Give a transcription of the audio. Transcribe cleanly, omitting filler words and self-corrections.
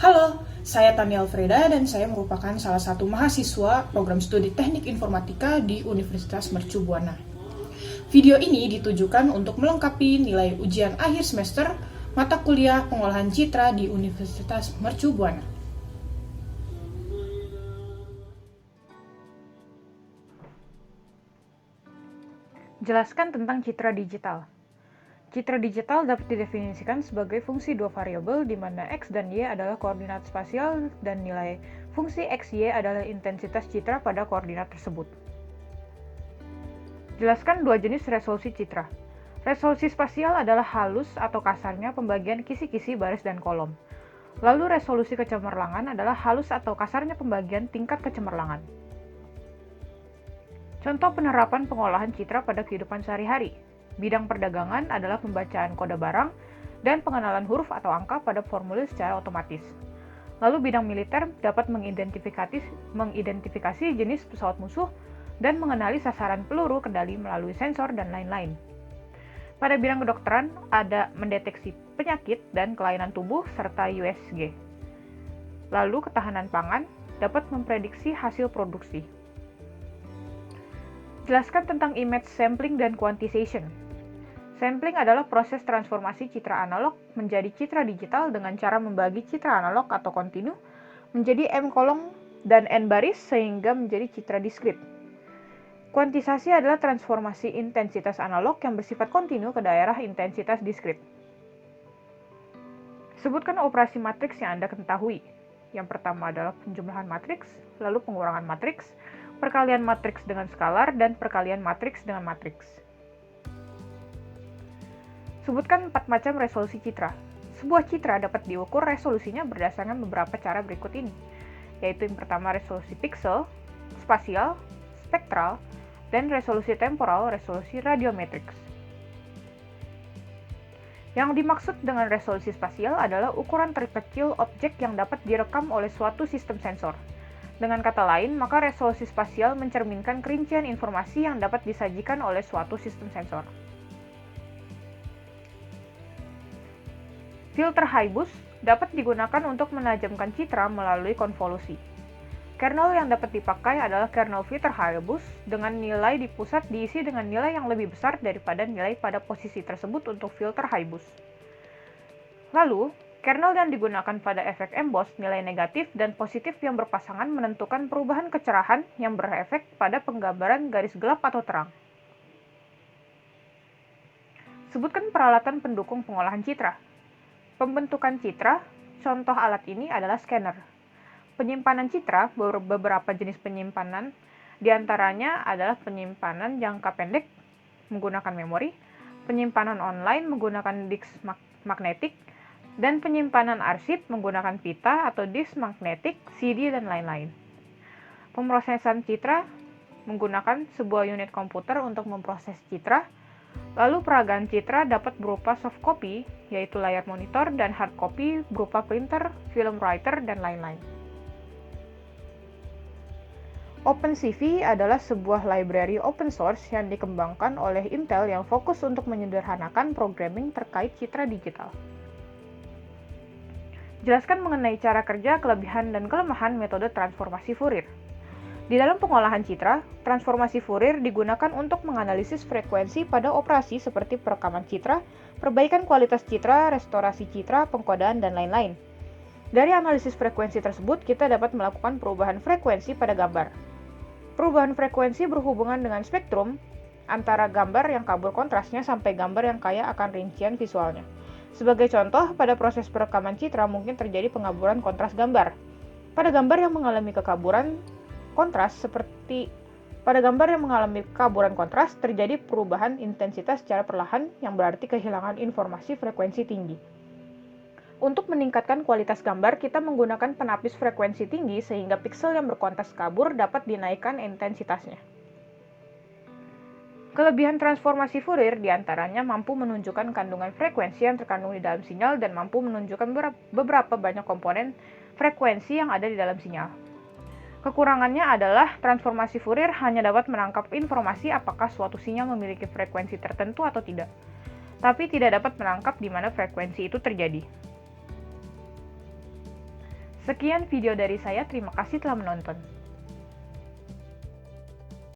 Halo, saya Tania Alfreda dan saya merupakan salah satu mahasiswa program studi Teknik Informatika di Universitas Mercu Buana. Video ini ditujukan untuk melengkapi nilai ujian akhir semester mata kuliah pengolahan citra di Universitas Mercu Buana. Jelaskan tentang citra digital. Citra digital dapat didefinisikan sebagai fungsi dua variabel di mana X dan Y adalah koordinat spasial dan nilai fungsi XY adalah intensitas citra pada koordinat tersebut. Jelaskan dua jenis resolusi citra. Resolusi spasial adalah halus atau kasarnya pembagian kisi-kisi baris dan kolom. Lalu resolusi kecemerlangan adalah halus atau kasarnya pembagian tingkat kecemerlangan. Contoh penerapan pengolahan citra pada kehidupan sehari-hari. Bidang perdagangan adalah pembacaan kode barang dan pengenalan huruf atau angka pada formulir secara otomatis. Lalu bidang militer dapat mengidentifikasi jenis pesawat musuh dan mengenali sasaran peluru kendali melalui sensor dan lain-lain. Pada bidang kedokteran ada mendeteksi penyakit dan kelainan tubuh serta USG. Lalu ketahanan pangan dapat memprediksi hasil produksi. Jelaskan tentang image sampling dan quantization. Sampling adalah proses transformasi citra analog menjadi citra digital dengan cara membagi citra analog atau kontinu menjadi M kolom dan N baris sehingga menjadi citra diskrit. Kuantisasi adalah transformasi intensitas analog yang bersifat kontinu ke daerah intensitas diskrit. Sebutkan operasi matriks yang Anda ketahui. Yang pertama adalah penjumlahan matriks, lalu pengurangan matriks, perkalian matriks dengan skalar, dan perkalian matriks dengan matriks. Sebutkan 4 macam resolusi citra. Sebuah citra dapat diukur resolusinya berdasarkan beberapa cara berikut ini, yaitu yang pertama resolusi pixel, spasial, spektral, dan resolusi temporal, resolusi radiometrics. Yang dimaksud dengan resolusi spasial adalah ukuran terkecil objek yang dapat direkam oleh suatu sistem sensor. Dengan kata lain, maka resolusi spasial mencerminkan kerincian informasi yang dapat disajikan oleh suatu sistem sensor. Filter high-bus dapat digunakan untuk menajamkan citra melalui konvolusi. Kernel yang dapat dipakai adalah kernel filter high-bus dengan nilai di pusat diisi dengan nilai yang lebih besar daripada nilai pada posisi tersebut untuk filter high-bus. Lalu, kernel yang digunakan pada efek emboss nilai negatif dan positif yang berpasangan menentukan perubahan kecerahan yang berefek pada penggambaran garis gelap atau terang. Sebutkan peralatan pendukung pengolahan citra. Pembentukan citra, contoh alat ini adalah scanner. Penyimpanan citra, beberapa jenis penyimpanan, diantaranya adalah penyimpanan jangka pendek menggunakan memori, penyimpanan online menggunakan disk magnetik, dan penyimpanan arsip menggunakan pita atau disk magnetik, CD, dan lain-lain. Pemrosesan citra menggunakan sebuah unit komputer untuk memproses citra. Lalu peragaan citra dapat berupa soft copy, yaitu layar monitor, dan hard copy berupa printer, film writer, dan lain-lain. OpenCV adalah sebuah library open source yang dikembangkan oleh Intel yang fokus untuk menyederhanakan programming terkait citra digital. Jelaskan mengenai cara kerja, kelebihan, dan kelemahan metode transformasi Fourier. Di dalam pengolahan citra, transformasi Fourier digunakan untuk menganalisis frekuensi pada operasi seperti perekaman citra, perbaikan kualitas citra, restorasi citra, pengkodaan, dan lain-lain. Dari analisis frekuensi tersebut, kita dapat melakukan perubahan frekuensi pada gambar. Perubahan frekuensi berhubungan dengan spektrum antara gambar yang kabur kontrasnya sampai gambar yang kaya akan rincian visualnya. Sebagai contoh, pada proses perekaman citra mungkin terjadi pengaburan kontras gambar. Pada gambar yang mengalami kekaburan kontras terjadi perubahan intensitas secara perlahan yang berarti kehilangan informasi frekuensi tinggi. Untuk meningkatkan kualitas gambar, kita menggunakan penapis frekuensi tinggi sehingga piksel yang berkontras kabur dapat dinaikkan intensitasnya. Kelebihan transformasi Fourier diantaranya mampu menunjukkan kandungan frekuensi yang terkandung di dalam sinyal dan mampu menunjukkan beberapa banyak komponen frekuensi yang ada di dalam sinyal. Kekurangannya adalah transformasi Fourier hanya dapat menangkap informasi apakah suatu sinyal memiliki frekuensi tertentu atau tidak, tapi tidak dapat menangkap di mana frekuensi itu terjadi. Sekian video dari saya, terima kasih telah menonton.